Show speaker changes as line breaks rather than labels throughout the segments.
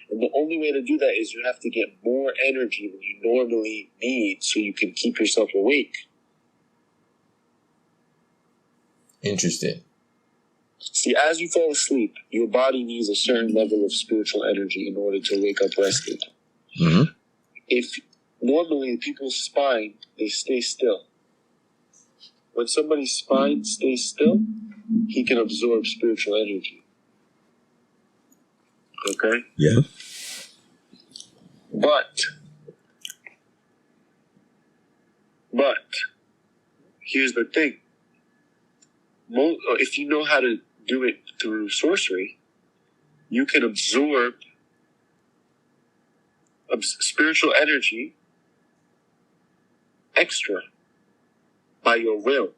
And the only way to do that is you have to get more energy than you normally need so you can keep yourself awake.
Interesting.
See, as you fall asleep, your body needs a certain level of spiritual energy in order to wake up rested.
Mm-hmm.
If normally people's spine, they stay still. When somebody's spine stays still, he can absorb spiritual energy. Okay?
Yeah.
But, here's the thing. If you know how to do it through sorcery, you can absorb spiritual energy extra by your will.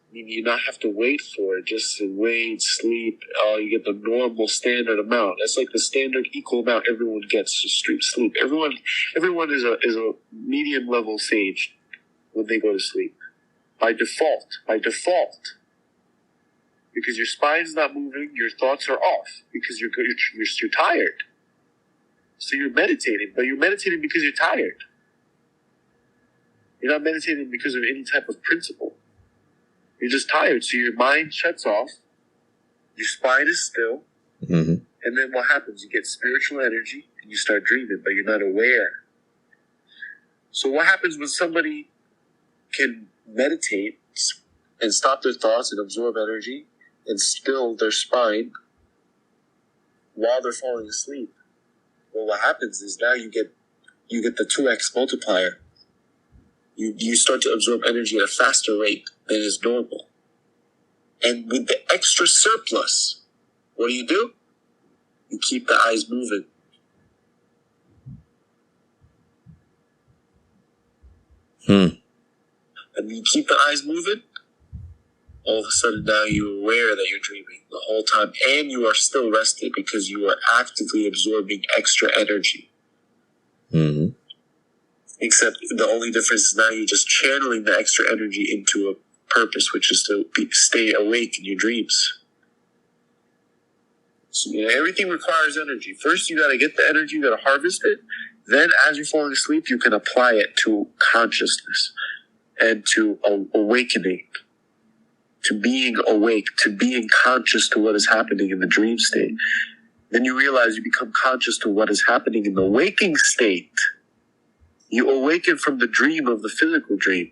I mean, you not have to wait for it, just to wait, sleep. You get the normal standard amount. That's like the standard equal amount everyone gets to sleep. Everyone is a medium level sage when they go to sleep. By default. Because your spine's not moving, your thoughts are off because you're tired. So you're meditating, but you're meditating because you're tired. You're not meditating because of any type of principle. You're just tired, so your mind shuts off, your spine is still, and then what happens? You get spiritual energy, and you start dreaming, but you're not aware. So what happens when somebody can meditate and stop their thoughts and absorb energy and still their spine while they're falling asleep? Well, what happens is now you get the 2x multiplier. You start to absorb energy at a faster rate than is normal. And with the extra surplus, what do? You keep the eyes moving. And you keep the eyes moving, all of a sudden now you're aware that you're dreaming the whole time. And you are still rested because you are actively absorbing extra energy.
Mm-hmm.
Except the only difference is now you're just channeling the extra energy into a purpose, which is to stay awake in your dreams. So, everything requires energy. First, you got to get the energy, you got to harvest it. Then, as you're falling asleep, you can apply it to consciousness and to awakening, to being awake, to being conscious to what is happening in the dream state. Then you realize you become conscious to what is happening in the waking state. You awaken from the dream of the physical dream.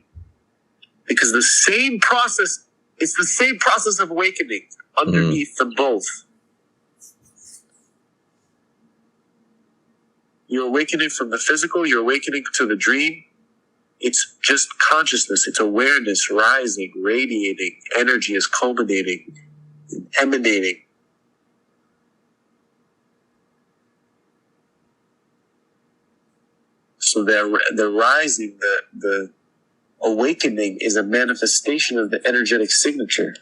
Because it's the same process of awakening underneath them both. You're awakening from the physical, you're awakening to the dream. It's just consciousness, it's awareness rising, radiating, energy is culminating, emanating. So they're rising, the awakening is a manifestation of the energetic signature.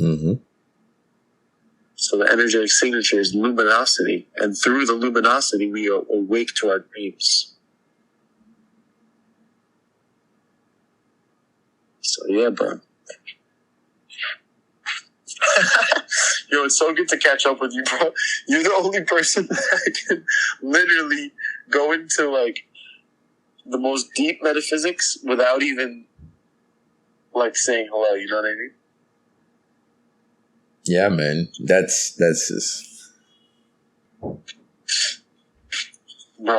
Mm-hmm.
So the energetic signature is luminosity, and through the luminosity we are awake to our dreams. So yeah, bro. Yo, it's so good to catch up with you, bro. You're the only person that can literally go into like the most deep metaphysics without even like saying hello, you know what I mean?
Yeah, man. That's just...
Bro,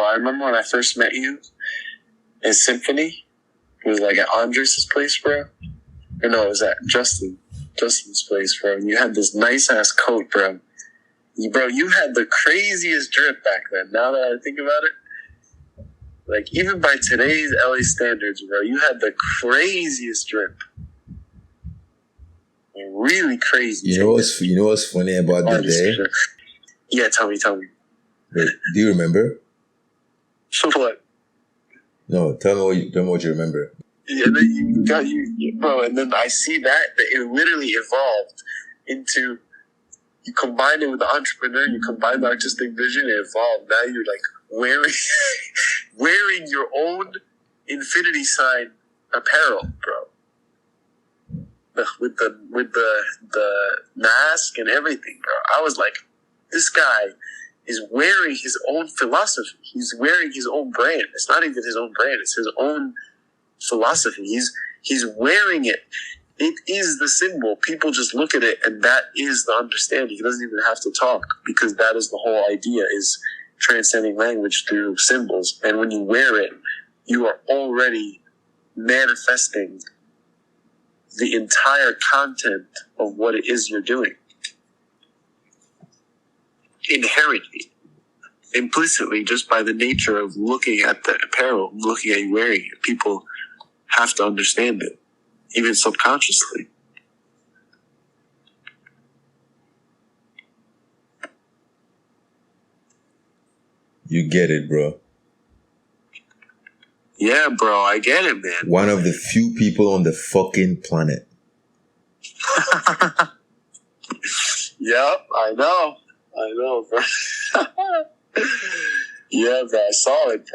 I remember when I first met you in Symphony. It was like at Andres' place, bro. Or no, it was at Justin's place, bro. And you had this nice ass coat, bro. You had the craziest drip back then. Now that I think about it, like even by today's LA standards, bro, you had the craziest drip. Really crazy.
You know what's funny about the day?
Yeah, tell me.
Wait, do you remember?
So what?
No, tell me what you remember.
Yeah, then bro, and then I see that it literally evolved into, you combine it with the entrepreneur, you combine the artistic vision, it evolved. Now you're like wearing your own infinity sign apparel, bro. the mask and everything, bro. I was like, this guy is wearing his own philosophy. He's wearing his own brand. It's not even his own brand. It's his own philosophy. He's wearing it. It is the symbol. People just look at it, and that is the understanding. He doesn't even have to talk, because that is the whole idea, is transcending language through symbols. And when you wear it, you are already manifesting the entire content of what it is you're doing. Inherently, implicitly, just by the nature of looking at the apparel, looking at you wearing it, people have to understand it, even subconsciously.
You get it, bro.
Yeah, bro, I get it, man.
One of the few people on the fucking planet.
Yep, I know, bro. Yeah, bro, I saw it,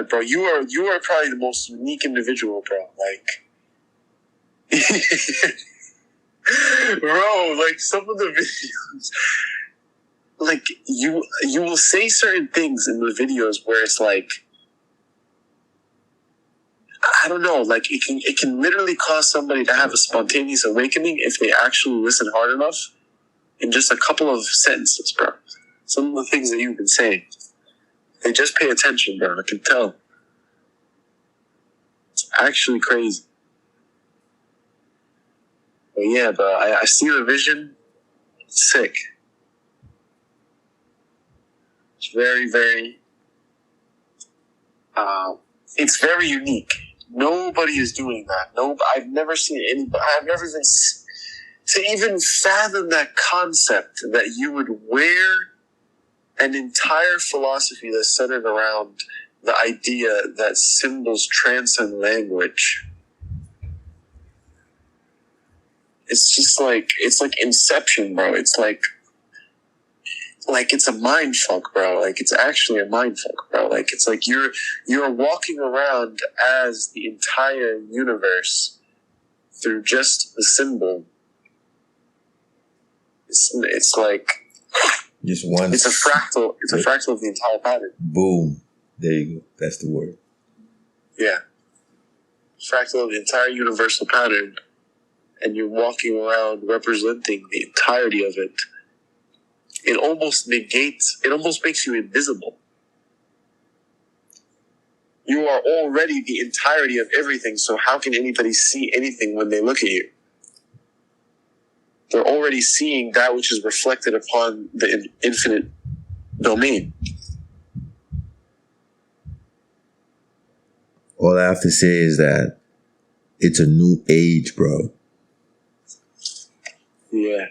bro. You are probably the most unique individual, bro. Like, bro, like some of the videos, like you will say certain things in the videos where it's like, I don't know, like it can literally cause somebody to have a spontaneous awakening if they actually listen hard enough in just a couple of sentences, bro. Some of the things that you've been saying, they just pay attention, bro. I can tell. It's actually crazy. But yeah, bro, I see the vision. It's sick. It's very, very, it's very unique. Nobody is doing that. I've never seen anybody. I've never even to even fathom that concept that you would wear an entire philosophy that's centered around the idea that symbols transcend language. It's like Inception, bro. It's like it's a mind fuck, bro. Like it's actually a mind fuck, bro. Like it's like you're walking around as the entire universe through just the symbol. It's like
just one.
It's a fractal. It's a fractal of the entire pattern.
Boom. There you go. That's the word.
Yeah. Fractal of the entire universal pattern, and you're walking around representing the entirety of it. It almost makes you invisible. You are already the entirety of everything, so how can anybody see anything when they look at you? They're already seeing that which is reflected upon the infinite domain.
All I have to say is that it's a new age, bro.
Yeah.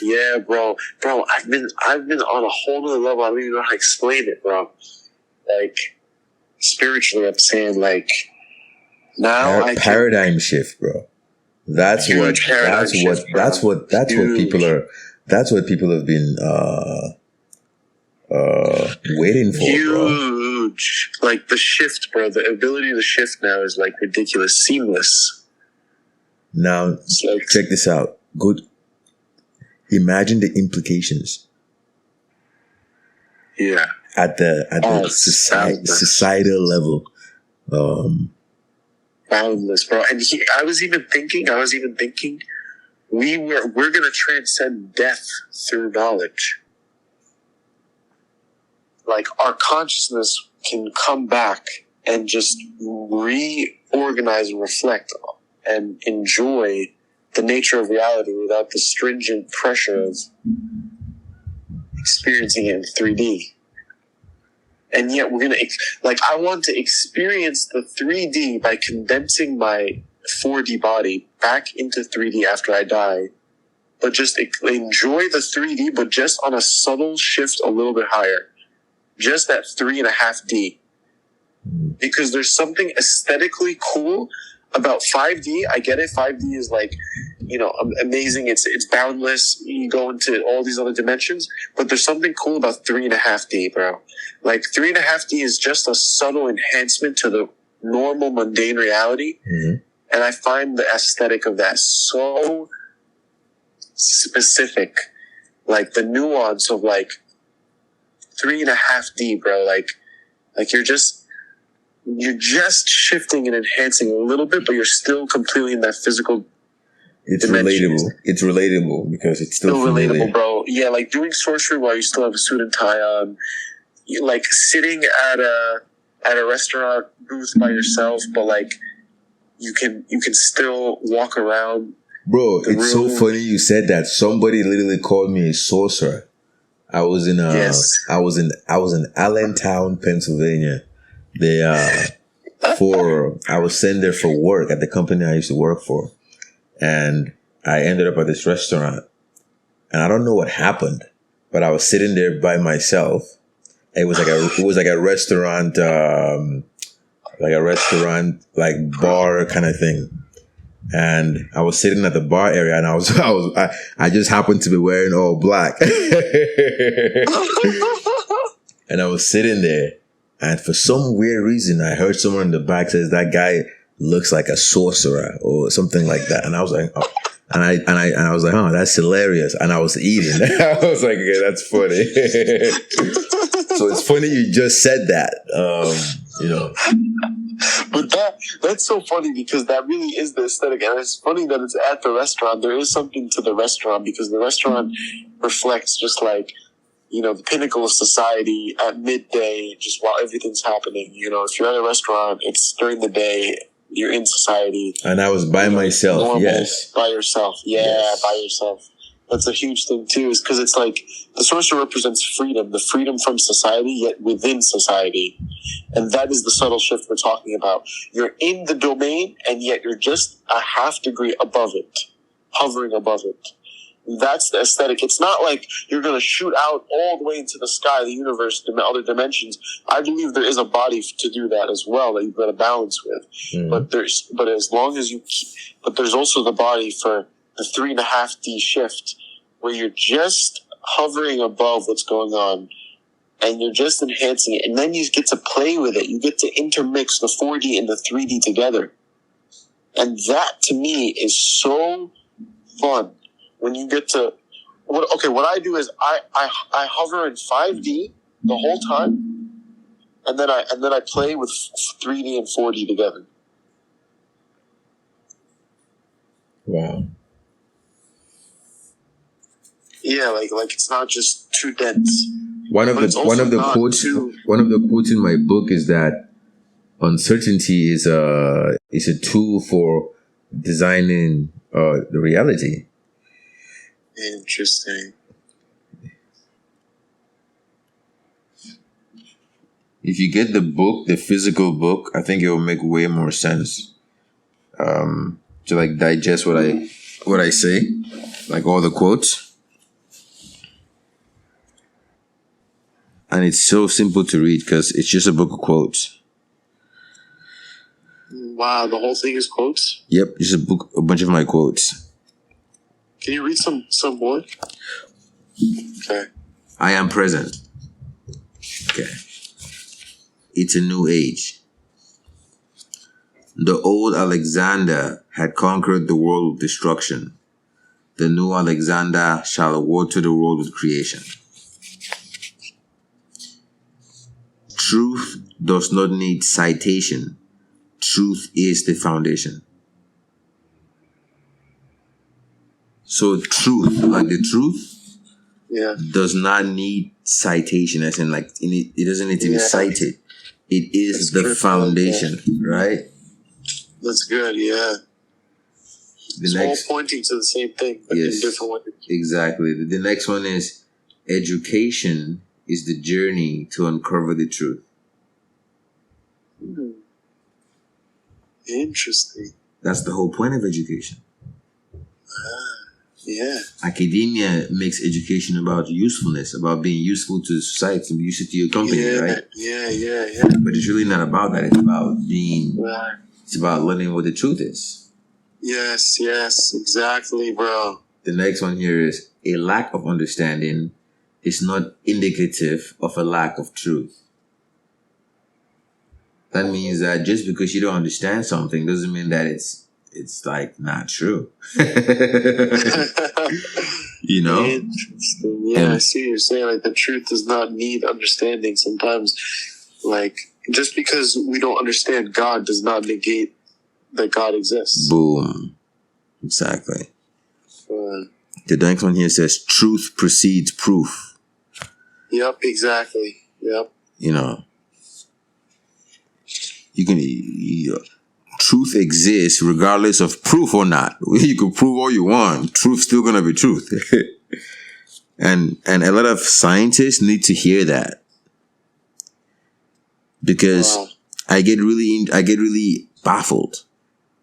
Yeah, bro. Bro, I've been on a whole other level. I don't even know how to explain it, bro. Like, spiritually, I'm saying, like, now
paradigm shift, bro. That's what people have been waiting for,
huge, bro. Like the shift, bro. The ability to shift now is like ridiculous, seamless.
Now, check this out. Good. Imagine the implications.
Yeah.
At the societal level.
Boundless, bro. And I was even thinking, we're gonna transcend death through knowledge. Like our consciousness can come back and just reorganize and reflect and enjoy the nature of reality without the stringent pressure of experiencing it in 3D. And yet we're going to, I want to experience the 3D by condensing my 4D body back into 3D after I die, but just enjoy the 3D, but just on a subtle shift a little bit higher. Just that 3.5D. Because there's something aesthetically cool about 5D. I get it. 5D is amazing. It's boundless. You go into all these other dimensions, but there's something cool about 3.5D, bro. Like 3.5D is just a subtle enhancement to the normal, mundane reality. Mm-hmm. And I find the aesthetic of that so specific. Like the nuance of like 3.5D, bro. Like you're just shifting and enhancing a little bit, but you're still completely in that physical.
It's relatable. It's relatable because it's still
relatable, bro. Yeah, like doing sorcery while you still have a suit and tie on. Like sitting at a restaurant booth by yourself, but like you can still walk around.
Bro, it's so funny you said that. Somebody literally called me a sorcerer. I was in Allentown, Pennsylvania. I was sent there for work at the company I used to work for. And I ended up at this restaurant. And I don't know what happened, but I was sitting there by myself. It was like a restaurant, like bar kind of thing. And I was sitting at the bar area, and I just happened to be wearing all black. And I was sitting there, and for some weird reason, I heard someone in the back says that guy looks like a sorcerer or something like that. And I was like, oh. And I was like, oh, that's hilarious. And I was eating. I was like, okay, that's funny. So it's funny you just said that,
But that's so funny because that really is the aesthetic. And it's funny that it's at the restaurant. There is something to the restaurant because the restaurant reflects just like, the pinnacle of society at midday, just while everything's happening. If you're at a restaurant, it's during the day, you're in society.
And I was by myself,
normal,
yes.
By yourself, yeah, yes. By yourself. That's a huge thing too, is because it's like the sorcerer represents freedom, the freedom from society, yet within society. And that is the subtle shift we're talking about. You're in the domain, and yet you're just a half degree above it, hovering above it. That's the aesthetic. It's not like you're going to shoot out all the way into the sky, the universe, other dimensions. I believe there is a body to do that as well that you've got to balance with. Mm. But as long as but there's also the body for the 3.5D shift where you're just hovering above what's going on and you're just enhancing it. And then you get to play with it. You get to intermix the 4D and the 3D together. And that to me is so fun. When you get to, what I do is I hover in 5D the whole time, and then I play with 3D and 4D together.
Wow.
Yeah, like it's not just too dense.
One of the quotes in my book is that uncertainty is a tool for designing the reality.
Interesting.
If you get the book, the physical book, I think it will make way more sense. To like digest what I say, like all the quotes. And it's so simple to read because it's just a book of quotes.
Wow, the whole thing is quotes?
Yep, just a bunch of my quotes.
Can you read some more? Okay.
I am present. Okay. It's a new age. The old Alexander had conquered the world with destruction. The new Alexander shall water the world with creation. Truth does not need citation. Truth is the foundation. So truth, like the truth, does not need citation. As in, like it doesn't need to be cited. It is the foundation, right?
That's good. Yeah. It's all pointing to the same thing, but in different ways.
Exactly. The next one is education is the journey to uncover the truth.
Interesting.
That's the whole point of education.
Yeah.
Academia makes education about usefulness, about being useful to society, useful to your company, right?
Yeah.
But it's really not about that. It's about being, it's about learning what the truth is.
Yes, exactly, bro.
The next one here is a lack of understanding is not indicative of a lack of truth. that means that just because you don't understand something doesn't mean that it's like not true. You know?
Interesting. Yeah, I see what you're saying. Like, the truth does not need understanding. Sometimes, like, just because we don't understand God does not negate that God exists.
Boom. Exactly. The next one here says, truth precedes proof.
Yep, exactly. Yep.
You know, truth exists regardless of proof or not. You can prove all you want. Truth's still gonna be truth. and a lot of scientists need to hear that. Because I get really baffled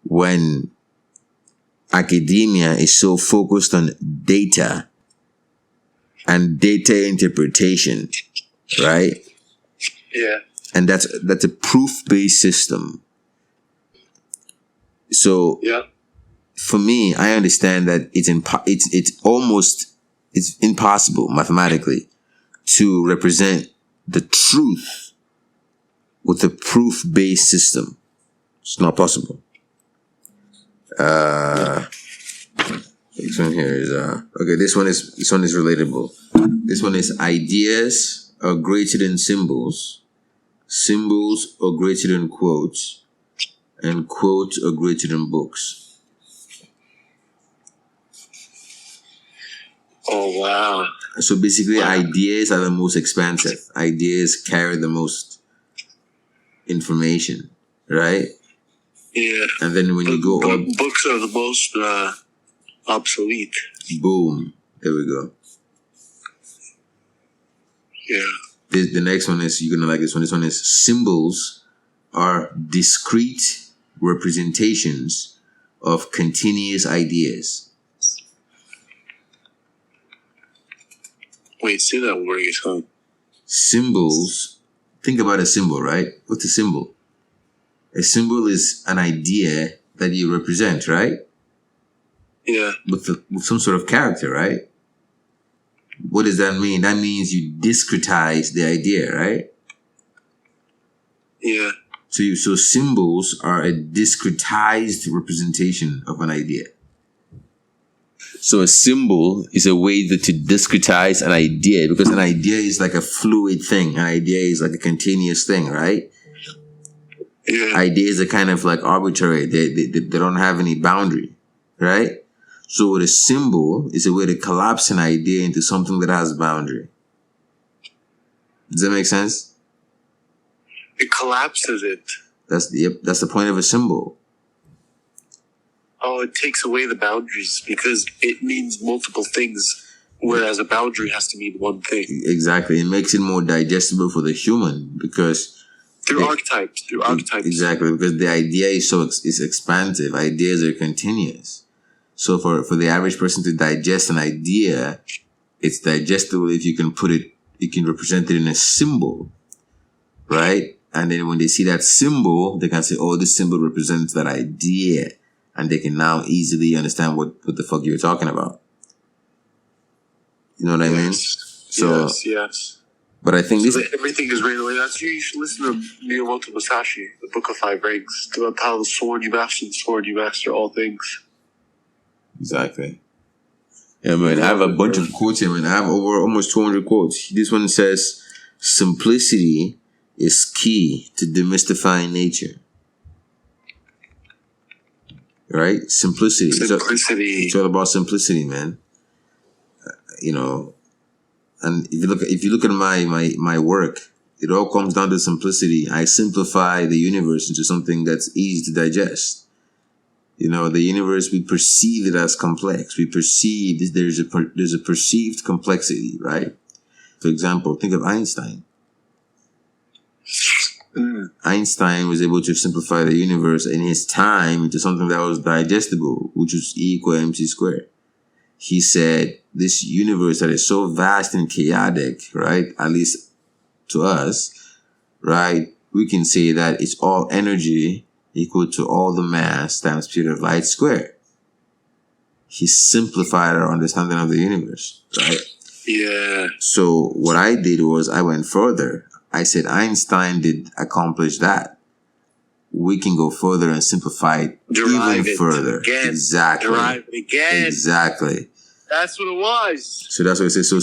when academia is so focused on data and data interpretation, right?
Yeah.
And that's a proof-based system. So
yeah.
For me, I understand that it's impossible mathematically to represent the truth with a proof-based system. It's not possible. This one here is okay. This one is relatable. This one is ideas are greater than symbols. Symbols are greater than quotes, and quotes are greater than books.
Oh wow!
So basically, ideas are the most expansive. Ideas carry the most information, right?
Yeah.
And then when you go up,
books are the most obsolete.
Boom. There we go.
Yeah.
The next one is, you're gonna like this one. This one is, symbols are discrete representations of continuous ideas.
Wait, say that word again.
Symbols. Think about a symbol, right? What's a symbol? A symbol is an idea that you represent, right?
Yeah.
With some sort of character, right? What does that mean? That means you discretize the idea, right?
Yeah.
So symbols are a discretized representation of an idea. So a symbol is a way to discretize an idea, because an idea is like a fluid thing. An idea is like a continuous thing, right?
Yeah.
Ideas are kind of like arbitrary. They don't have any boundary, right? So a symbol is a way to collapse an idea into something that has boundary. Does that make sense?
It collapses it.
That's the point of a symbol.
Oh, it takes away the boundaries because it means multiple things, whereas a boundary has to mean one thing.
Exactly. It makes it more digestible for the human because
through archetypes.
Exactly, because the idea is expansive. Ideas are continuous. So for the average person to digest an idea, it's digestible if you can represent it in a symbol, right? And then when they see that symbol, they can say, oh, this symbol represents that idea. And they can now easily understand what the fuck you're talking about. You know what I mean? So,
yes.
But I think
everything is right away. That's you should listen to Miyamoto Musashi, the Book of Five Rings. It's about how the sword you master all things.
Exactly. Yeah, man. I have a bunch of quotes here, man. I have over almost 200 quotes. This one says, simplicity is key to demystifying nature. Right? Simplicity. It's all about simplicity, man. You know, and if you look at my work, it all comes down to simplicity. I simplify the universe into something that's easy to digest. You know, the universe, we perceive it as complex. We perceive there's a perceived complexity, right? For example, think of Einstein. Einstein was able to simplify the universe in his time into something that was digestible, which was E = mc squared. He said this universe that is so vast and chaotic, right? At least to us, right? We can say that it's all energy equal to all the mass times speed of light squared. He simplified our understanding of the universe, right?
Yeah.
So what I did was I went further. I said Einstein did accomplish that, we can go further and simplify it even further.
Again.
Exactly.
Derive it again.
Exactly.
That's what it was.
So that's what it says. So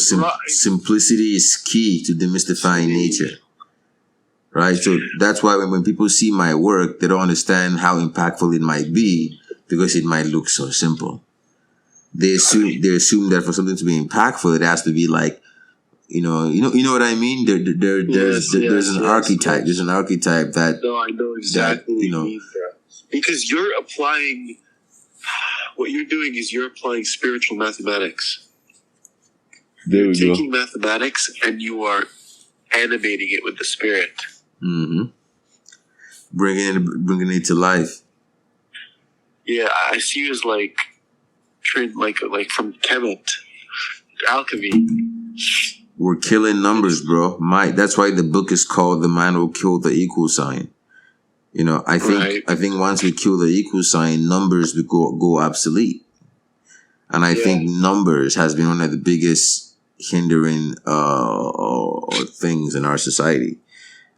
simplicity is key to demystifying nature. Right? So that's why when people see my work, they don't understand how impactful it might be because it might look so simple. They assume that for something to be impactful, it has to be like, you know what I mean? There's an archetype. There's an archetype that.
No, I know exactly what you mean, bro. Because what you're doing is you're applying spiritual mathematics. You're taking mathematics and you are animating it with the spirit.
Mm-hmm. Bringing it to life.
Yeah, I see you as like from Kemet, alchemy.
We're killing numbers, bro. That's why the book is called "The Man Who Killed the Equal Sign." You know, I think once we kill the equal sign, numbers will go obsolete, and I think numbers has been one of the biggest hindering things in our society.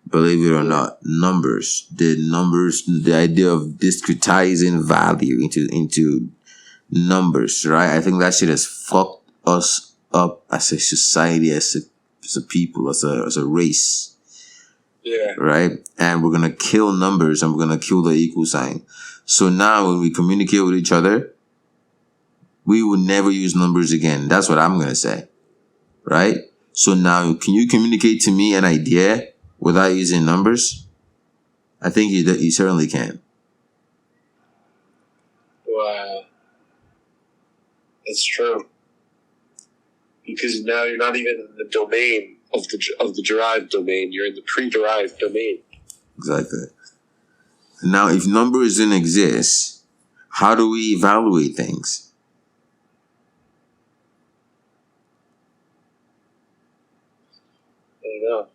Believe it or not, the idea of discretizing value into numbers, right? I think that shit has fucked us up as a society, as a people, as a race.
Yeah.
Right? And we're gonna kill numbers and we're gonna kill the equal sign. So now when we communicate with each other, we will never use numbers again. That's what I'm gonna say. Right? So now can you communicate to me an idea without using numbers? I think you certainly can.
Wow. That's true. Because now you're not even in the domain of the derived domain. You're in the pre-derived domain.
Exactly. Now, if numbers didn't exist, how do we evaluate things?
I don't know.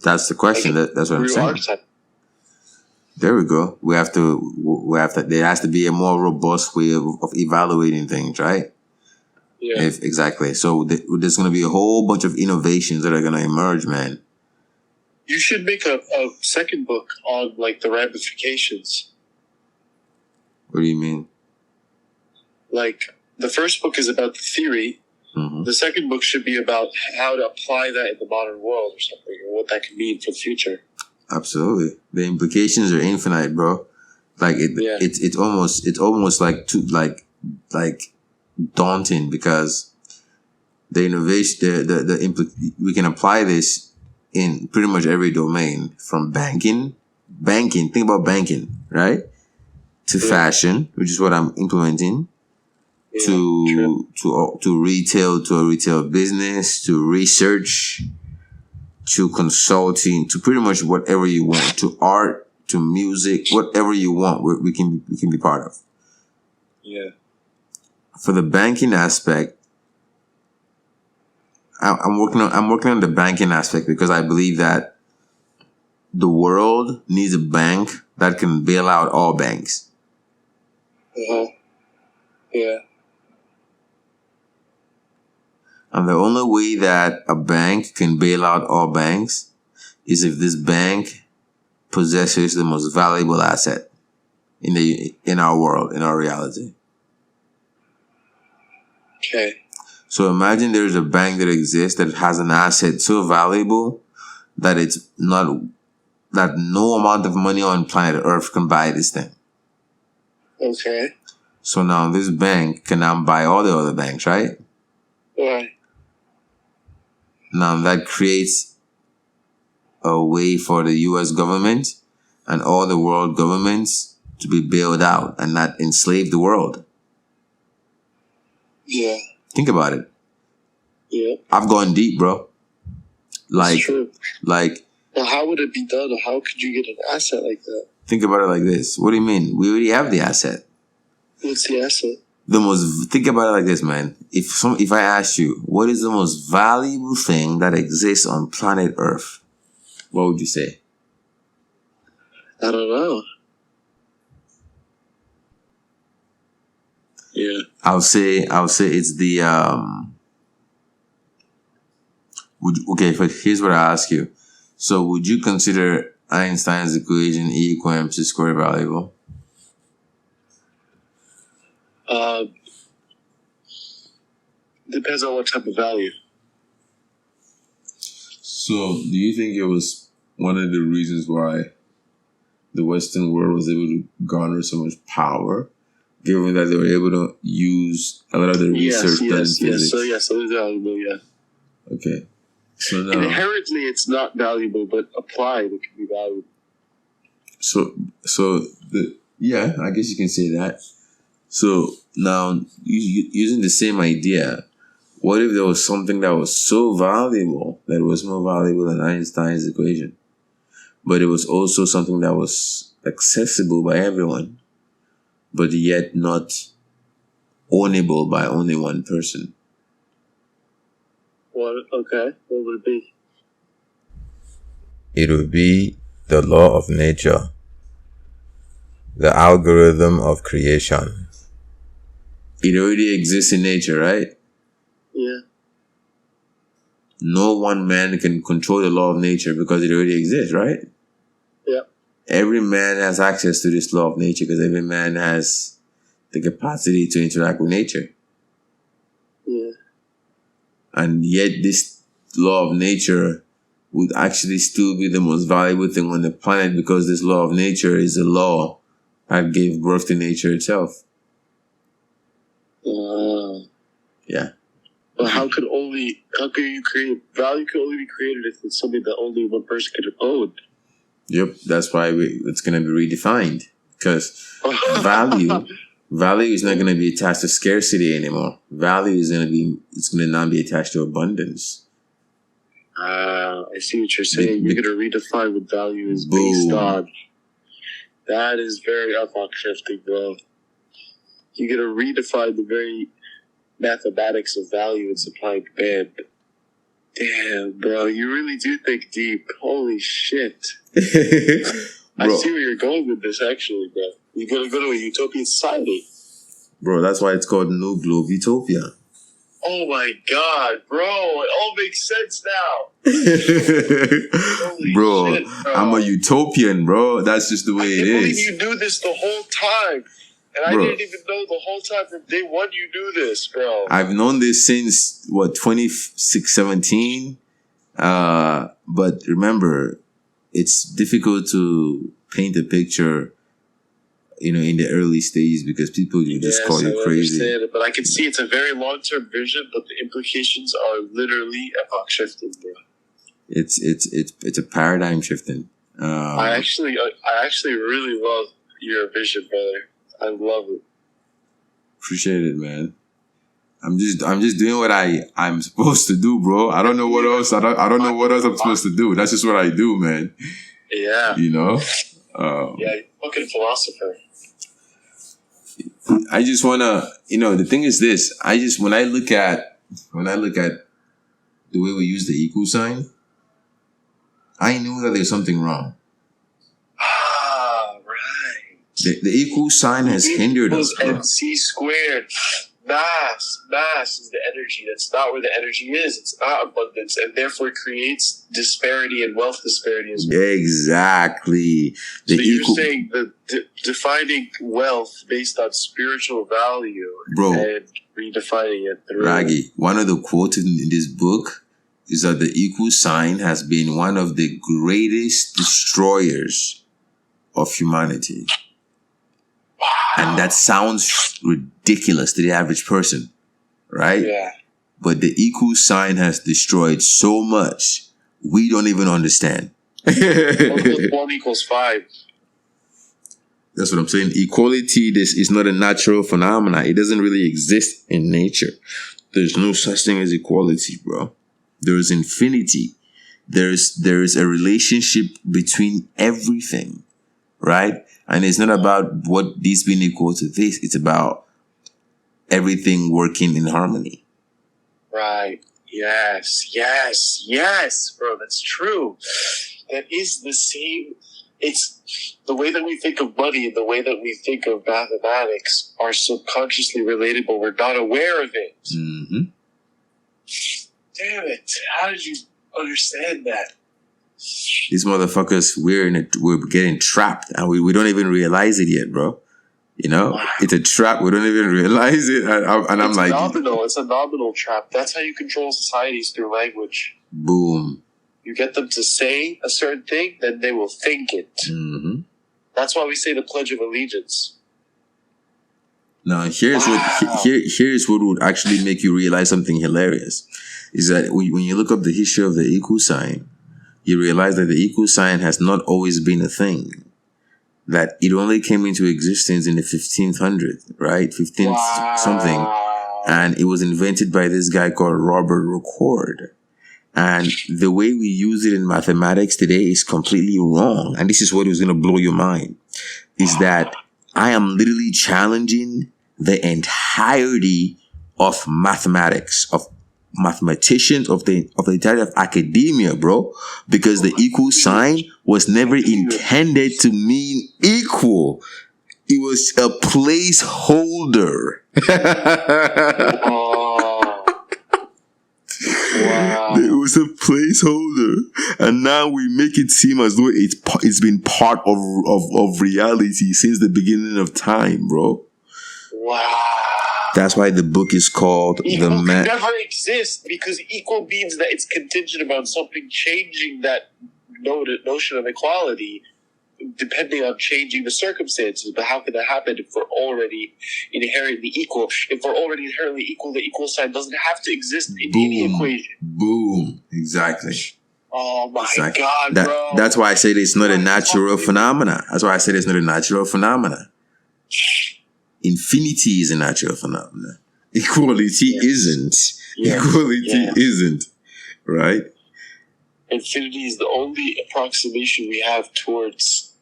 That's the question. That's what I'm saying.
Archetype.
There we go. We have to. There has to be a more robust way of evaluating things, right?
Yeah.
Exactly. So there's going to be a whole bunch of innovations that are going to emerge, man.
You should make a second book on like the ramifications.
What do you mean?
Like the first book is about the theory.
Mm-hmm.
The second book should be about how to apply that in the modern world or something, or what that could mean for the future.
Absolutely. The implications are infinite, bro. Like it's almost like daunting because the innovation, we can apply this in pretty much every domain, from banking. Think about banking, right? To fashion, which is what I'm implementing. To retail, to a retail business, to research, to consulting, to pretty much whatever you want, to art, to music, whatever you want, we can be part of.
Yeah.
For the banking aspect, I'm working on the banking aspect because I believe that the world needs a bank that can bail out all banks.
Yeah.
And the only way that a bank can bail out all banks is if this bank possesses the most valuable asset in our world, in our reality.
Okay.
So imagine there's a bank that exists that has an asset so valuable that that no amount of money on planet Earth can buy this thing.
Okay.
So now this bank can now buy all the other banks, right?
Right.
Now that creates a way for the US government and all the world governments to be bailed out and not enslave the world.
Yeah.
Think about it.
Yeah.
I've gone deep, bro.
That's true.
Well,
how would it be done? How could you get an asset like that?
Think about it like this. What do you mean? We already have the asset.
What's the asset?
Think about it like this, man. If I ask you, what is the most valuable thing that exists on planet Earth? What would you say?
I don't know. Yeah.
I'll say it's the here's what I ask you. So would you consider Einstein's equation E equals mc squared valuable?
Depends on what type of value.
So, do you think it was one of the reasons why the Western world was able to garner so much power, given that they were able to use a lot of the research done in physics?
So yes, it was valuable, yeah.
Okay. So now,
inherently, it's not valuable, but applied, it can be valuable.
Yeah, I guess you can say that. So now, using the same idea, what if there was something that was so valuable that it was more valuable than Einstein's equation, but it was also something that was accessible by everyone, but yet not ownable by only one person?
What would it be?
It would be the law of nature, the algorithm of creation. It already exists in nature, right?
Yeah.
No one man can control the law of nature because it already exists, right?
Yeah.
Every man has access to this law of nature because every man has the capacity to interact with nature.
Yeah.
And yet this law of nature would actually still be the most valuable thing on the planet because this law of nature is a law that gave birth to nature itself. Yeah.
But how could you create value? Could only be created if it's something that only one person could have owned. Yep, that's why it's going to be redefined, because value is not going to be attached to scarcity anymore. Value is going to now be attached to abundance. I see what you're saying. You're going to redefine what value is based on. That is very epoch shifting, bro. You're going to redefine the very mathematics of value and supply and demand. Damn, bro, you really do think deep. Holy shit. I see where you're going with this, actually, bro. You're going to go to a utopian society. Bro, that's why it's called NewGlobeUtopia. Oh my god, bro. It all makes sense now. Bro, shit, bro, I'm a utopian, bro. That's just the way it is. I can't believe you knew this the whole time. And bro, I didn't even know the whole time from day one you knew this, bro. I've known this since, 2017? But remember, it's difficult to paint a picture, in the early stages because people will just call you crazy. Understand it, but I can see it's a very long-term vision, but the implications are literally epoch shifting, bro. It's a paradigm shifting. I actually really love your vision, brother. I love it. Appreciate it, man. I'm just doing what I'm supposed to do, bro. I don't know what else. I don't know what else I'm supposed to do. That's just what I do, man. Yeah. Yeah, fucking philosopher. I just wanna, the thing is this. When I look at the way we use the equal sign, I knew that there's something wrong. Right. The equal sign has hindered us. MC squared. Mass is the energy. That's not where the energy is. It's not abundance, and therefore it creates disparity and wealth disparity as well. Exactly. So you're saying that defining wealth based on spiritual value, bro, and redefining it through. Raggy, one of the quotes in this book is that the equal sign has been one of the greatest destroyers of humanity. And that sounds ridiculous to the average person, right? Yeah. But the equal sign has destroyed so much, we don't even understand. 1 = 5. That's what I'm saying. Equality, this is not a natural phenomenon. It doesn't really exist in nature. There's no such thing as equality, bro. There is infinity. There is a relationship between everything, right? And it's not about what these being equal to this. It's about everything working in harmony. Right. Yes, bro. That's true. That is the same. It's the way that we think of money and the way that we think of mathematics are subconsciously related, but we're not aware of it. Mm-hmm. Damn it. How did you understand that?
These motherfuckers, we're getting trapped, and we don't even realize it yet, bro. You know, it's a trap. We don't even realize it, and I'm like,
it's a nominal trap. That's how you control societies, through language.
Boom.
You get them to say a certain thing, then they will think it.
Mm-hmm.
That's why we say the Pledge of Allegiance.
Now, here's what would actually make you realize something hilarious. Is that when you look up the history of the equal sign, you realize that the equal sign has not always been a thing. That it only came into existence in the 1500s, right? 15th something. And it was invented by this guy called Robert Record. And the way we use it in mathematics today is completely wrong. And this is what is going to blow your mind. Is that I am literally challenging the entirety of mathematics, of mathematicians, of the entirety of academia, bro. Because the equal sign was never intended to mean equal. It was a placeholder. Wow. It was a placeholder, and now we make it seem as though it's been part of reality since the beginning of time, bro.
Wow.
That's why the book is called
Equal can never exist, because equal means that it's contingent upon something changing that notion of equality, depending on changing the circumstances. But how can that happen if we're already inherently equal? If we're already inherently equal, the equal sign doesn't have to exist in any equation.
Boom. Exactly.
Oh my God, bro.
That's why I said it's not a natural phenomena. That's why I said it's not a natural phenomena. Infinity is a natural phenomenon. Equality isn't. Equality isn't. Right?
Infinity is the only approximation we have towards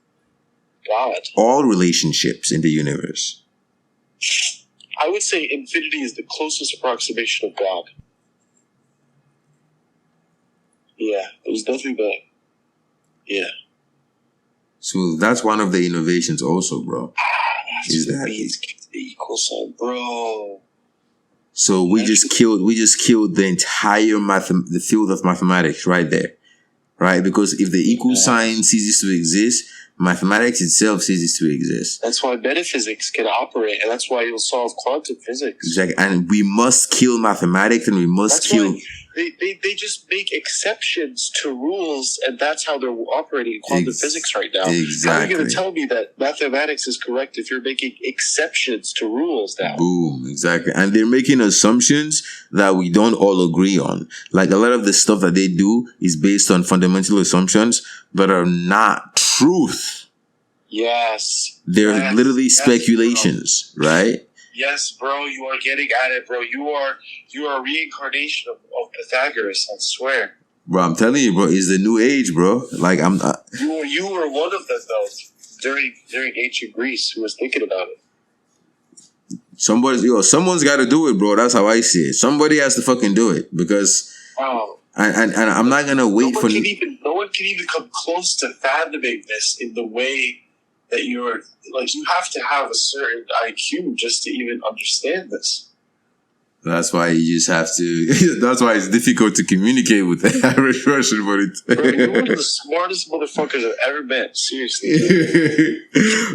God.
All relationships in the universe.
I would say infinity is the closest approximation of God. Yeah, there's nothing that... Yeah.
So that's one of the innovations also, bro.
Is that the equal sign, bro?
So we just killed the entire the field of mathematics right there, right? Because if the equal sign ceases to exist, mathematics itself ceases to exist.
That's why metaphysics can operate, and that's why you'll solve quantum physics.
Exactly, and we must kill mathematics, and we must kill.
They just make exceptions to rules, and that's how they're operating in quantum physics right now.
Exactly.
How are you going to tell me that mathematics is correct if you're making exceptions to rules now?
Boom, exactly. And they're making assumptions that we don't all agree on. Like a lot of the stuff that they do is based on fundamental assumptions that are not truth.
Yes.
They're literally speculations, right?
Yes, bro, you are getting at it, bro. You are a reincarnation of Pythagoras, I swear.
Bro, I'm telling you, bro, it's the new age, bro. Like
you were one of them though during ancient Greece who was thinking about it.
Someone's got to do it, bro. That's how I see it. Somebody has to fucking do it because. And I'm not gonna wait for.
No one can even come close to fathoming this in the way that you're like. You have to have a certain IQ just to even understand this.
That's why you just have to. That's why it's difficult to communicate with the average person.
Bro, you're one of the smartest motherfuckers I've ever met. Seriously,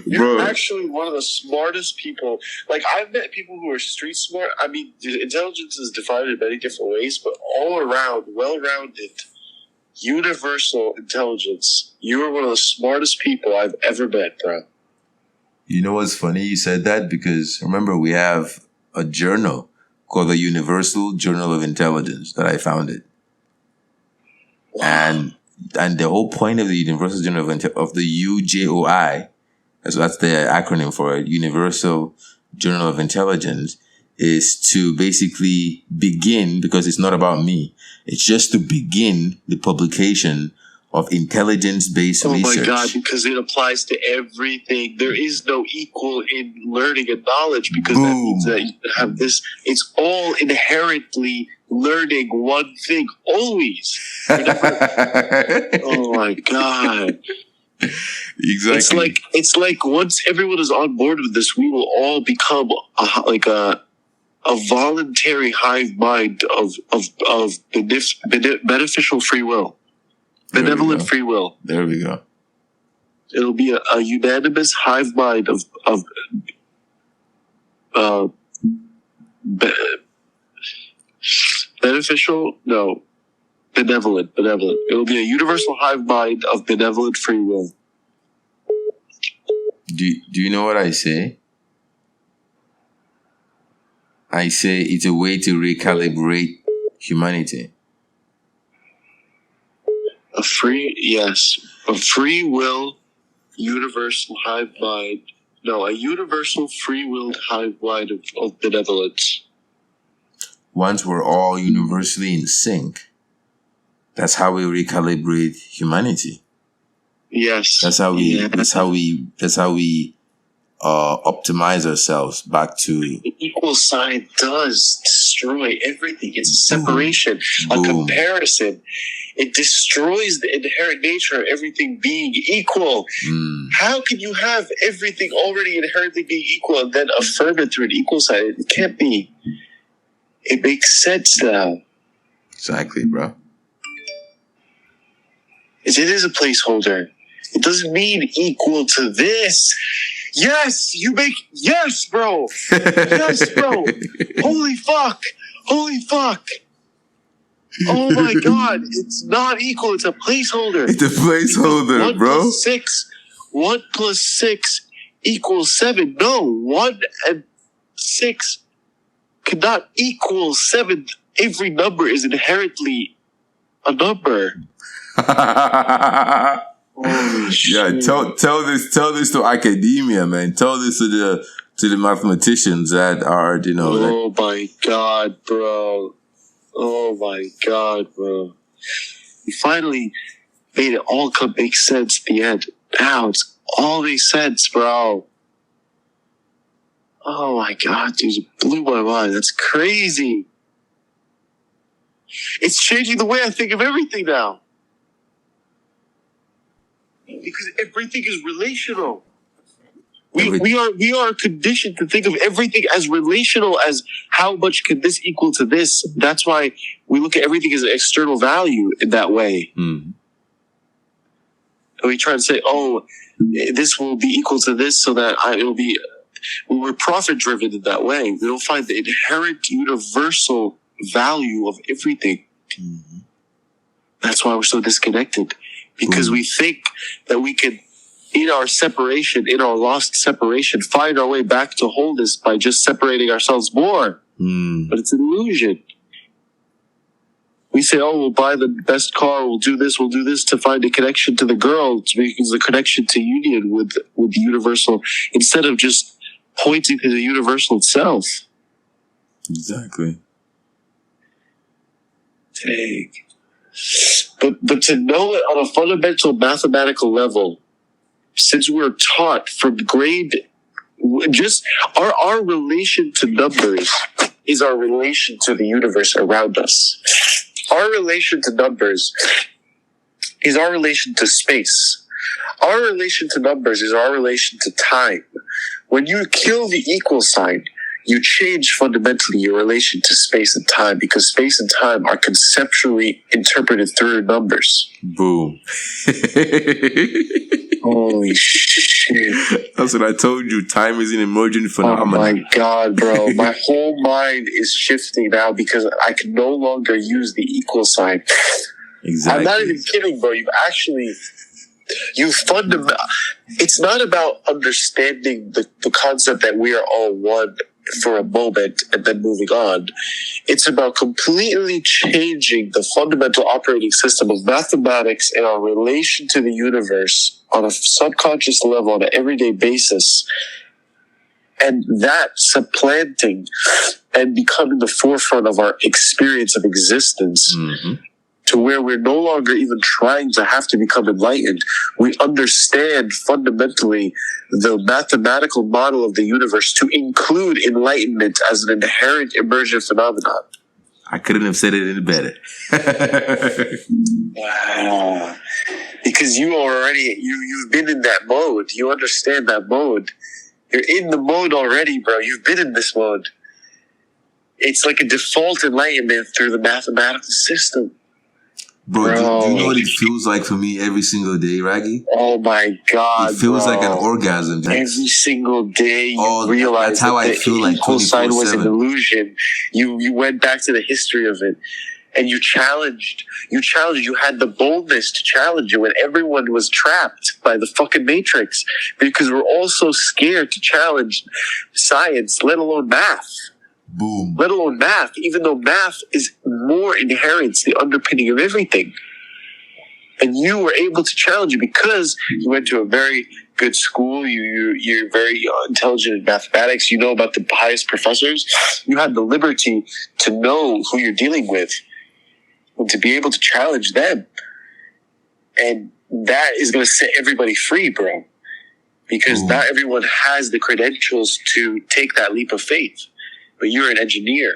you're actually one of the smartest people. Like, I've met people who are street smart. I mean, intelligence is divided in many different ways, but all around, well-rounded, universal intelligence. You are one of the smartest people I've ever met, bro.
You know what's funny? You said that because remember we have a journal called the Universal Journal of Intelligence that I founded. Wow. And the whole point of the Universal Journal of the UJOI, so that's the acronym for it, Universal Journal of Intelligence, is to basically begin, because it's not about me, it's just to begin the publication of intelligence-based research.
Oh my God, because it applies to everything. There is no equal in learning and knowledge, because that means that you have this. It's all inherently learning one thing, always. Oh my God.
Exactly.
It's like once everyone is on board with this, we will all become a voluntary hive mind of beneficial free will. Benevolent free will.
There we go.
It'll be a unanimous hive mind of beneficial? No. Benevolent. It'll be a universal hive mind of benevolent free will.
Do you know what I say? I say it's a way to recalibrate humanity.
A free will, universal hive mind. No, a universal free-willed hive mind of benevolence.
Once we're all universally in sync, that's how we recalibrate humanity.
Yes.
That's how we optimize ourselves back to.
The equal sign does destroy everything. It's a separation, a comparison. It destroys the inherent nature of everything being equal. How can you have everything already inherently being equal and then affirm it through an equal sign? It can't be. It makes sense now.
Exactly, bro.
It is a placeholder. It doesn't mean equal to this. Yes, yes, bro. Yes, bro. Holy fuck. Oh my god, it's not equal, it's a placeholder.
It's a placeholder, bro.
1 plus 6 equals 7. No, 1 and 6 cannot equal 7. Every number is inherently a number.
Yeah, tell this to academia, man. Tell this to the mathematicians that are,
my god, bro. Oh my god, bro. You finally made it all make sense at the end. Now it's all makes sense, bro. Oh my god, dude, it blew my mind. That's crazy. It's changing the way I think of everything now. Because everything is relational. We are conditioned to think of everything as relational as how much could this equal to this. That's why we look at everything as an external value in that way. And we try to say, this will be equal to this so that it'll be... We're profit-driven in that way. We don't find the inherent universal value of everything. That's why we're so disconnected. Because we think that we can, in our lost separation, find our way back to wholeness by just separating ourselves more. But it's an illusion. We say, we'll buy the best car, we'll do this to find a connection to the girl, because the connection to union with the universal, instead of just pointing to the universal itself.
Exactly.
Dang. But to know it on a fundamental mathematical level, since we're taught from grade, just our relation to numbers is our relation to the universe around us. Our relation to numbers is our relation to space. Our relation to numbers is our relation to time. When you kill the equal sign, you change fundamentally your relation to space and time, because space and time are conceptually interpreted through numbers.
Boom.
Holy shit.
That's what I told you. Time is an emergent phenomenon.
Oh my god, bro. My whole mind is shifting now because I can no longer use the equal sign.
Exactly.
I'm not even kidding, bro. It's not about understanding the concept that we are all one for a moment and then moving on. It's about completely changing the fundamental operating system of mathematics and our relation to the universe on a subconscious level on an everyday basis, and that supplanting and becoming the forefront of our experience of existence. To where we're no longer even trying to have to become enlightened. We understand fundamentally the mathematical model of the universe to include enlightenment as an inherent emergent phenomenon.
I couldn't have said it any better.
Wow. Because you've been in that mode. You understand that mode. You're in the mode already, bro. You've been in this mode. It's like a default enlightenment through the mathematical system.
Bro, do you know what it feels like for me every single day, Raggy?
Oh my God,
it feels like an orgasm.
Every single day you realize
that's how I feel like 24/7.
Sign was an illusion. You went back to the history of it. And you challenged, you had the boldness to challenge it when everyone was trapped by the fucking matrix. Because we're all so scared to challenge science, let alone math.
Boom.
Let alone math, even though math is more inherent, the underpinning of everything. And you were able to challenge it because you went to a very good school. You're very intelligent in mathematics. You know about the highest professors. You had the liberty to know who you're dealing with, and to be able to challenge them. And that is going to set everybody free, bro. Because not everyone has the credentials to take that leap of faith. But you're an engineer.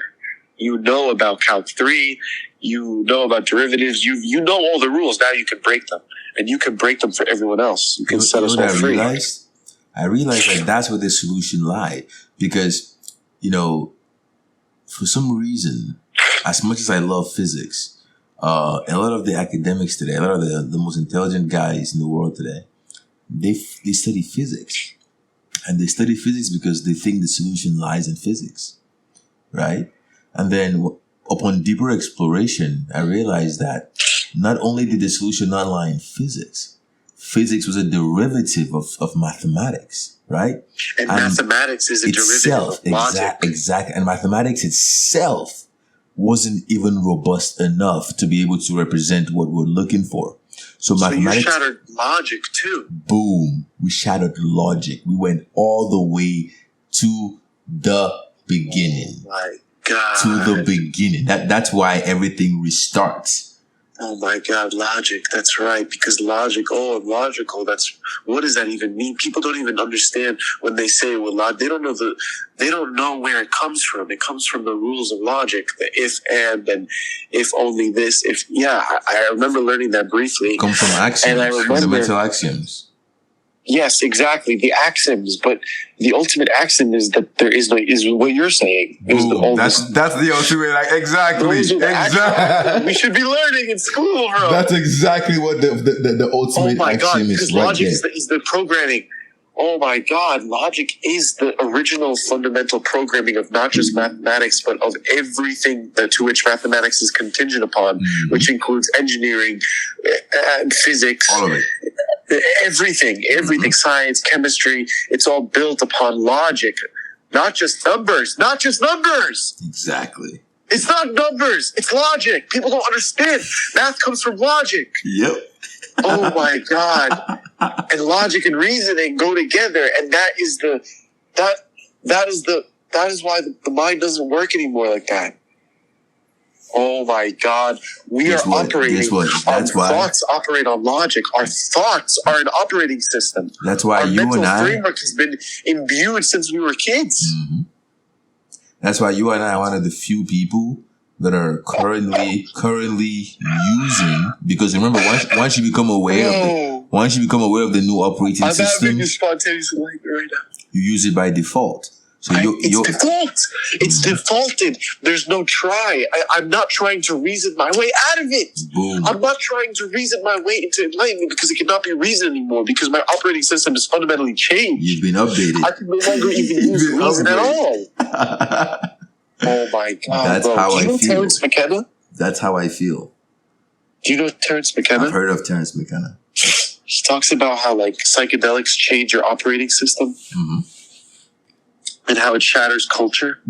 You know about Calc 3. You know about derivatives. You know all the rules. Now you can break them. And you can break them for everyone else. You can set us all free.
I realized that that's where the solution lies. Because, for some reason, as much as I love physics, a lot of the academics today, a lot of the most intelligent guys in the world today, they study physics. And they study physics because they think the solution lies in physics, right? And then upon deeper exploration, I realized that not only did the solution not lie in physics, physics was a derivative of mathematics, right?
And mathematics is a derivative of logic.
Exactly. And mathematics itself wasn't even robust enough to be able to represent what we're looking for. So mathematics,
you shattered logic too.
Boom. We shattered logic. We went all the way to the beginning.
Oh my God.
To the beginning. That's why everything restarts.
Oh my God, logic. That's right. Because logical, what does that even mean? People don't even understand when they say, they don't know where it comes from. It comes from the rules of logic, the if and if only this, I remember learning that briefly.
Come from axioms,
and I remember,
fundamental axioms.
Yes, exactly. The axioms, but the ultimate axiom is that there is is what you're saying.
That's the ultimate, exactly.
We should be learning in school, bro.
That's exactly what the ultimate axiom is.
Because logic is the programming. Oh my God, logic is the original fundamental programming of not just mathematics, but of everything to which mathematics is contingent upon, which includes engineering, and physics.
All of it.
Everything, science, chemistry, it's all built upon logic. Not just numbers.
Exactly.
It's not numbers, it's logic. People don't understand. Math comes from logic.
Yep.
Oh my God. And logic and reasoning go together, and that is why the mind doesn't work anymore like that. Oh my God. We are operating. Our thoughts operate on logic. Our thoughts are an operating system.
That's why
our mental framework has been imbued since we were kids.
Mm-hmm. That's why you and I are one of the few people that are currently using, because remember, once you become aware of the new operating system,
I'm having a spontaneous like right now.
You use it by default. So
it's defaulted. There's no try. I'm not trying to reason my way out of it.
Boom.
I'm not trying to reason my way into enlightenment because it cannot be reasoned anymore because my operating system is fundamentally changed.
You've been updated.
I can no longer even use reason at all. Oh my God.
That's how I feel.
Do you know Terence McKenna?
That's how I feel.
Do you know Terence McKenna?
I've heard of Terence McKenna.
He talks about how psychedelics change your operating system.
Mm-hmm.
And how it shatters culture.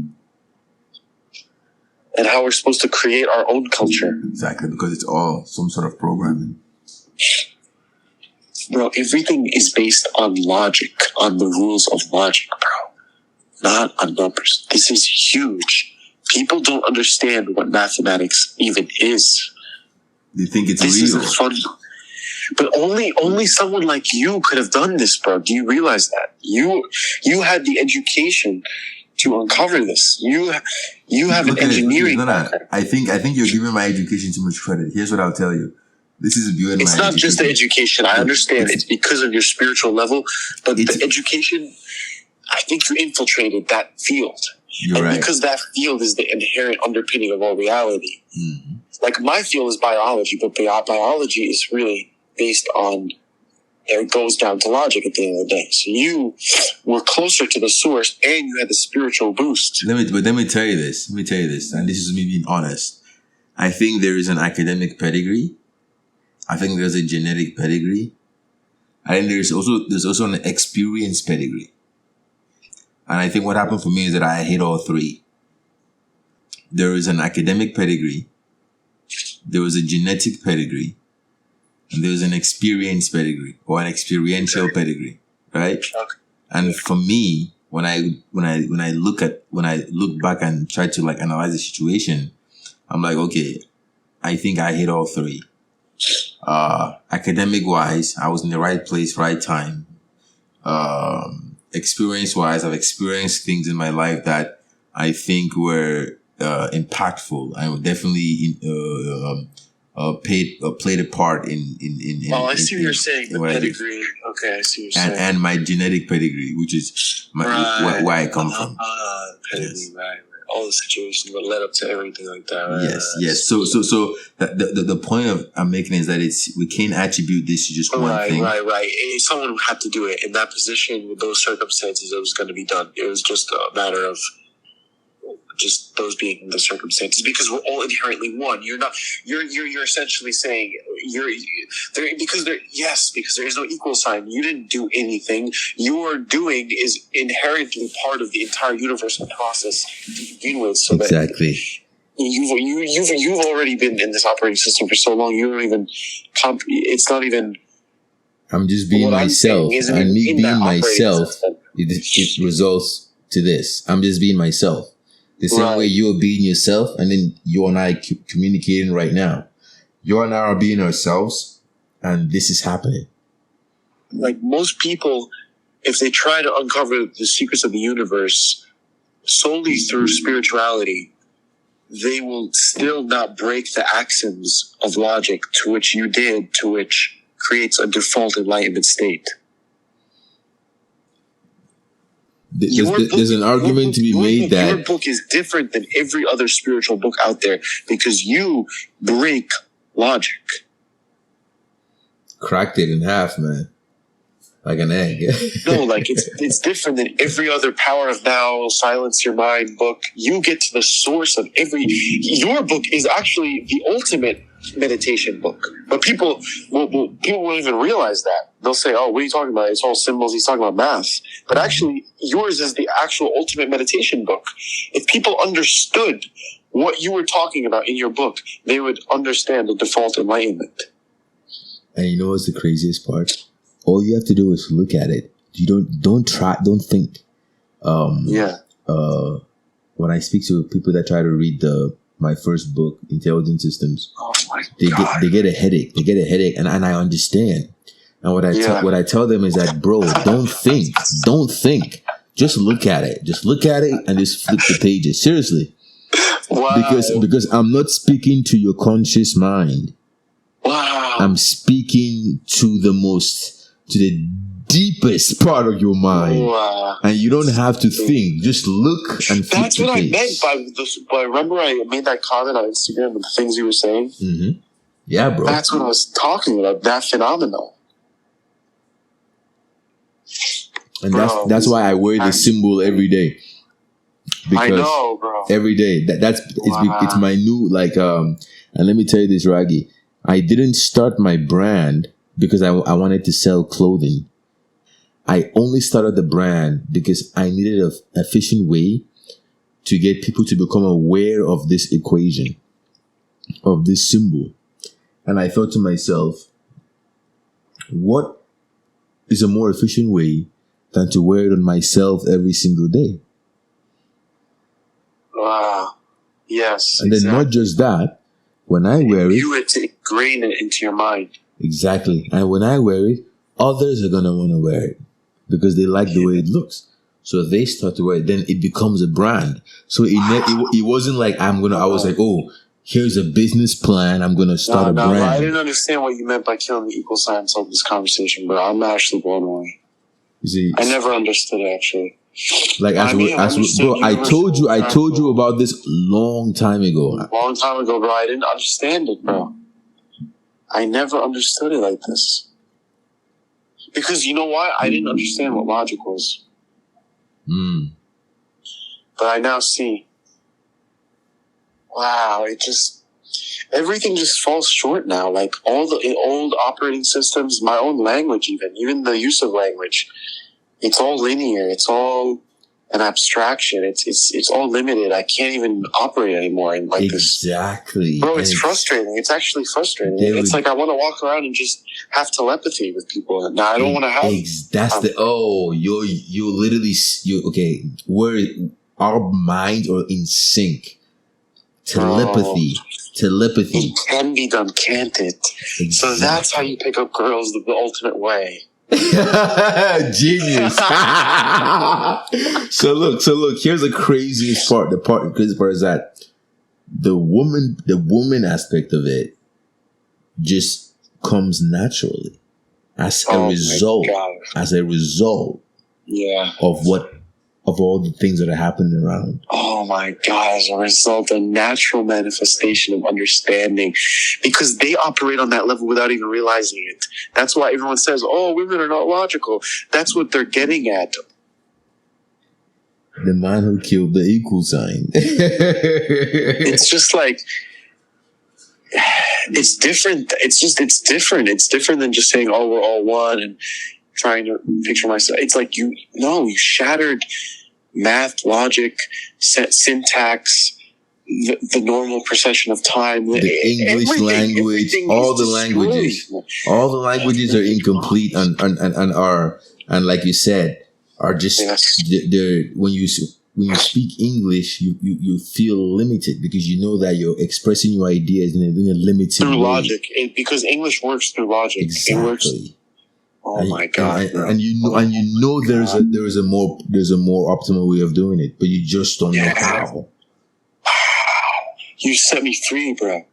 And how we're supposed to create our own culture.
Exactly, because it's all some sort of programming.
Bro, everything is based on logic, on the rules of logic, bro. Not on numbers. This is huge. People don't understand what mathematics even is.
They think it's
this
real.
This is fun. But only someone like you could have done this, bro. Do you realize that? You had the education to uncover this. You have an engineering background.
I think you're giving my education too much credit. Here's what I'll tell you. This is beyond my education.
It's not just the education. I understand it's because of your spiritual level, but the education, I think you infiltrated that field.
You're right.
Because that field is the inherent underpinning of all reality.
Mm-hmm.
like my field is biology, but biology is really based on, it goes down to logic at the end of the day. So you were closer to the source and you had the spiritual boost.
Let me tell you this, and this is me being honest. I think there is an academic pedigree. I think there's a genetic pedigree. I think there's also an experience pedigree. And I think what happened for me is that I hit all three. There is an academic pedigree, there was a genetic pedigree, and there was an experience pedigree or an experiential pedigree, right? And for me, when I look back and try to like analyze the situation, I'm like, okay, I think I hit all three. Academic wise, I was in the right place, right time. Experience wise, I've experienced things in my life that I think were impactful. I would definitely played a part in.
I see what you're saying. The pedigree. Okay, I see what you're saying. And
my genetic pedigree, which is where I come from.
Pedigree, yes. Right. All the situations that led up to everything like that. Right?
Yes. So the point of I'm making is that we can't attribute this to just one thing.
Right. And someone had to do it in that position with those circumstances. It was going to be done. It was just a matter of just those being the circumstances, because we're all inherently one. You're not. You're essentially saying because there is no equal sign. You didn't do anything. Your doing is inherently part of the entire universe and process to begin with. So
exactly.
That you've already been in this operating system for so long. You don't even. It's not even.
I'm just being myself, and me being myself, it results to this. I'm just being myself. The same way you're being yourself, and then you and I communicating right now. You and I are being ourselves, and this is happening.
Like most people, if they try to uncover the secrets of the universe solely through spirituality, they will still not break the axioms of logic to which you did, to which creates a default enlightenment state.
There's an argument to be made that
your book is different than every other spiritual book out there because you break logic.
Cracked it in half, man, like an egg.
No, like it's different than every other Power of Now, Silence Your Mind book. You get to the source of your book is actually the ultimate meditation book, but people won't even realize that. They'll say, "Oh, what are you talking about? It's all symbols. He's talking about math." But actually, yours is the actual ultimate meditation book. If people understood what you were talking about in your book, they would understand the default enlightenment.
And you know what's the craziest part? All you have to do is look at it. You don't think. When I speak to people that try to read my first book, Intelligent Systems, they get a headache. They get a headache, and I understand. And what I tell them is that, bro, don't think. Just look at it. And just flip the pages. Seriously.
Wow.
Because I'm not speaking to your conscious mind.
Wow.
I'm speaking to the deepest part of your mind.
Wow.
And you don't have to think. Just look and flip
That's
the
what
page.
I meant by this. Remember I made that comment on Instagram of the things you were saying?
Mm-hmm. Yeah, bro.
That's what I was talking about, that phenomenon.
And that's why I wear the symbol every day. Because
I know, bro.
Every day. It's my new, and let me tell you this, Raggy. I didn't start my brand because I wanted to sell clothing. I only started the brand because I needed an efficient way to get people to become aware of this equation, of this symbol. And I thought to myself, what is a more efficient way than to wear it on myself every single day?
Wow. Yes.
And then not just that, when I wear it,
you it to ingrain it into your mind.
Exactly. And when I wear it, others are going to want to wear it because they like the way it looks. So they start to wear it. Then it becomes a brand. So it wasn't like I was like, oh, here's a business plan. I'm going to start a brand.
I didn't understand what you meant by killing the equal sign of this conversation, but I'm actually blown away.
See,
I never understood it, actually.
Like bro, I told you about this long time ago.
Long time ago, bro. I didn't understand it, bro. I never understood it like this. Because you know why? I didn't understand what logic was. But I now see. Wow, everything just falls short now. Like all the old operating systems, my own language even the use of language, it's all linear. It's all an abstraction. It's all limited. I can't even operate anymore in like this.
Exactly.
Bro, it's frustrating. It's actually frustrating. It's like I want to walk around and just have telepathy with people. Now I don't want to have.
You literally okay. Our minds are in sync. Telepathy.
It can be done, can't it? Exactly. So that's how you pick up girls the ultimate way.
Genius. So look, here's the craziest part. The craziest part is that the woman aspect of it just comes naturally as a result of all the things that are happening around.
Oh my God, as a result, a natural manifestation of understanding, because they operate on that level without even realizing it. That's why everyone says, oh, women are not logical. That's what they're getting at.
The man who killed the equal sign.
It's just like, it's different. It's different. It's different than just saying, oh, we're all one and trying to picture myself. It's like you shattered math, logic, syntax, the normal procession of time,
the English language, all the languages are incomplete and are, and like you said, are just they're when you speak English, you feel limited because you know that you're expressing your ideas in a limited
through
way.
Logic, because English works through logic.
Exactly.
It works. Oh my God!
And you know there's a more optimal way of doing it, but you just don't know how.
You set me free, bro.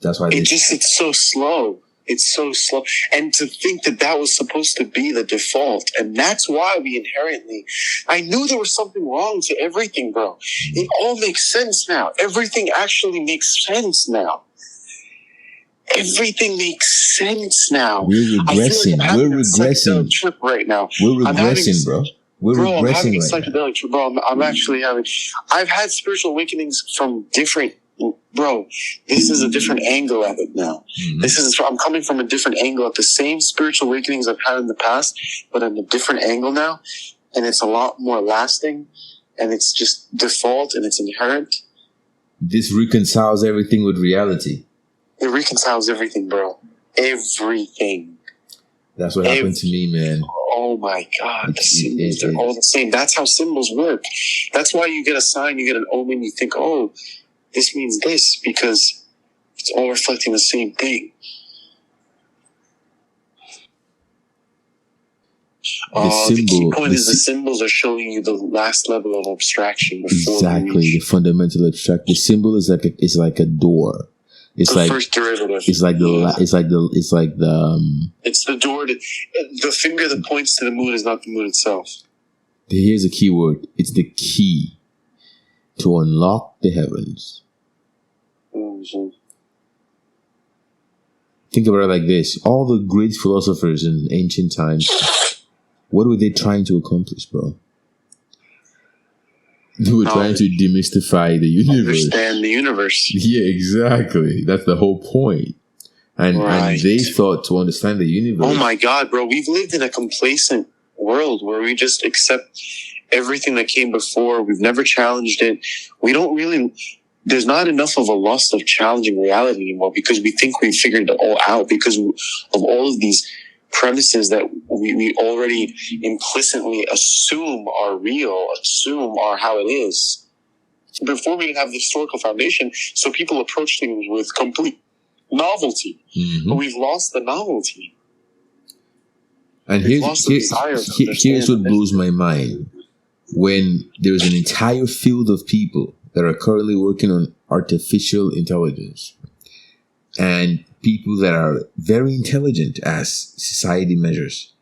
That's why
it's so slow. It's so slow, and to think that was supposed to be the default, and that's why we inherently. I knew there was something wrong to everything, bro. It all makes sense now. Everything actually makes sense now. Everything makes sense now.
We're regressing. We're regressing.
Trip right now.
We're regressing, bro.
I'm having a psychedelic trip, bro. I've had spiritual awakenings from different. Bro, this is a different angle at it now. Mm-hmm. I'm coming from a different angle at the same spiritual awakenings I've had in the past, but in a different angle now, and it's a lot more lasting, and it's just default and it's inherent.
This reconciles everything with reality.
It reconciles everything, bro. Everything.
That's what happened to me, man.
Oh my God. The symbols are all the same. That's how symbols work. That's why you get a sign, you get an omen, you think, oh, this means this, because it's all reflecting the same thing. The key point is the symbols are showing you the last level of abstraction before
the fundamental abstraction. The symbol is like a door. It's
the first derivative.
It's the
door the finger that points to the moon is not the moon itself.
Here's a key word. It's the key to unlock the heavens.
Mm-hmm.
Think about it like this. All the great philosophers in ancient times, what were they trying to accomplish, bro? They were trying to demystify the universe.
Understand the universe.
Yeah, exactly. That's the whole point. And they thought to understand the universe.
Oh my God, bro. We've lived in a complacent world where we just accept everything that came before. We've never challenged it. We don't really... There's not enough of a lust of challenging reality anymore because we think we've figured it all out because of all of these premises that we already implicitly assume are real, assume are how it is. Before we didn't have the historical foundation, so people approach things with complete novelty. Mm-hmm. But we've lost the novelty.
And here's what blows my mind. When there's an entire field of people that are currently working on artificial intelligence and people that are very intelligent as society measures,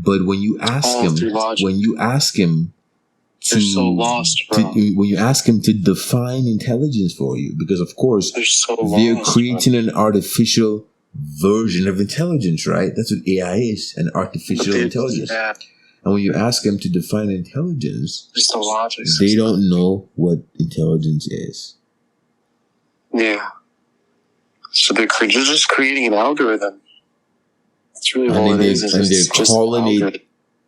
But when you ask him,
they're so lost, bro.
when you ask him to define intelligence for you, because of course they're creating an artificial version of intelligence, right? That's what AI is, an artificial intelligence. Yeah. And when you ask them to define intelligence, they don't know what intelligence is.
Yeah. So they're just creating an algorithm. That's really all it is.
And they're calling it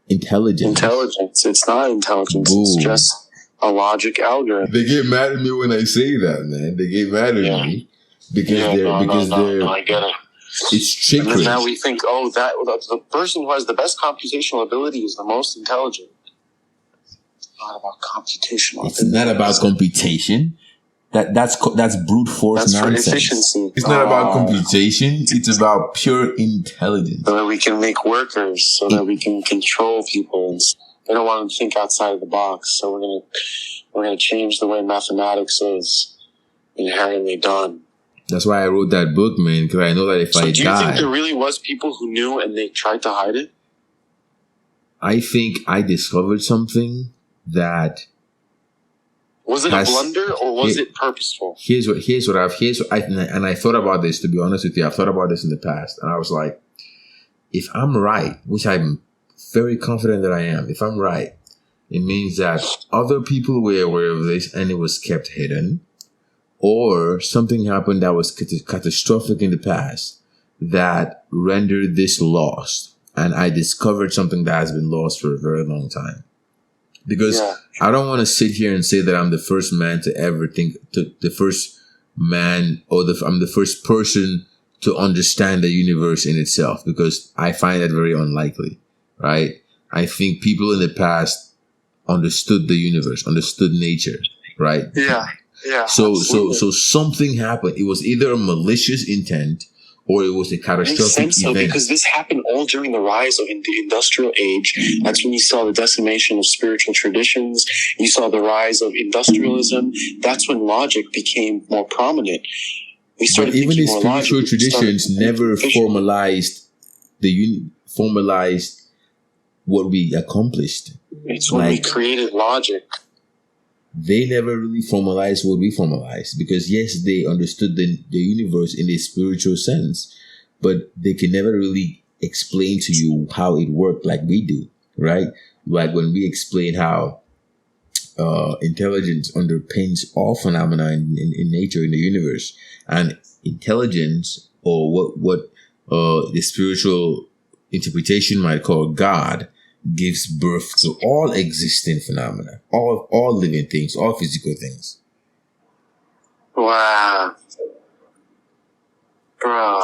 intelligence.
Intelligence. It's not intelligence. Ooh. It's just a logic algorithm.
They get mad at me when I say that, man. They get mad at me because they're
I get it.
It's trickery.
And now we think, that the person who has the best computational ability is the most intelligent. It's not about computational.
It's not about computation. That's brute force nonsense.
For efficiency.
It's not about computation. It's about pure intelligence.
So that we can make workers. So that we can control people. They don't want to think outside of the box. So we're gonna change the way mathematics is inherently done.
That's why I wrote that book, man, because I know that if I die...
do you think there really was people who knew and they tried to hide it?
I think I discovered something that...
Was it a blunder or was it purposeful?
And I thought about this, to be honest with you. I've thought about this in the past. And I was like, if I'm right, which I'm very confident that I am, if I'm right, it means that other people were aware of this and it was kept hidden. Or something happened that was catastrophic in the past that rendered this lost. And I discovered something that has been lost for a very long time. Because I don't want to sit here and say that I'm the first man to ever think, I'm the first person to understand the universe in itself, because I find that very unlikely, right? I think people in the past understood the universe, understood nature, right?
Yeah. Yeah.
So something happened. It was either a malicious intent or it was a catastrophic event.
Because this happened all during the rise of the industrial age. That's when you saw the decimation of spiritual traditions. You saw the rise of industrialism. That's when logic became more prominent. We started
even the spiritual traditions never formalized what we accomplished.
It's when we created logic.
They never really formalized what we formalized, because yes, they understood the universe in a spiritual sense, but they can never really explain to you how it worked like we do, right? Like when we explain how intelligence underpins all phenomena in nature, in the universe, and intelligence, or what the spiritual interpretation might call God, gives birth to all existing phenomena, all living things, all physical things.
Wow. Bro.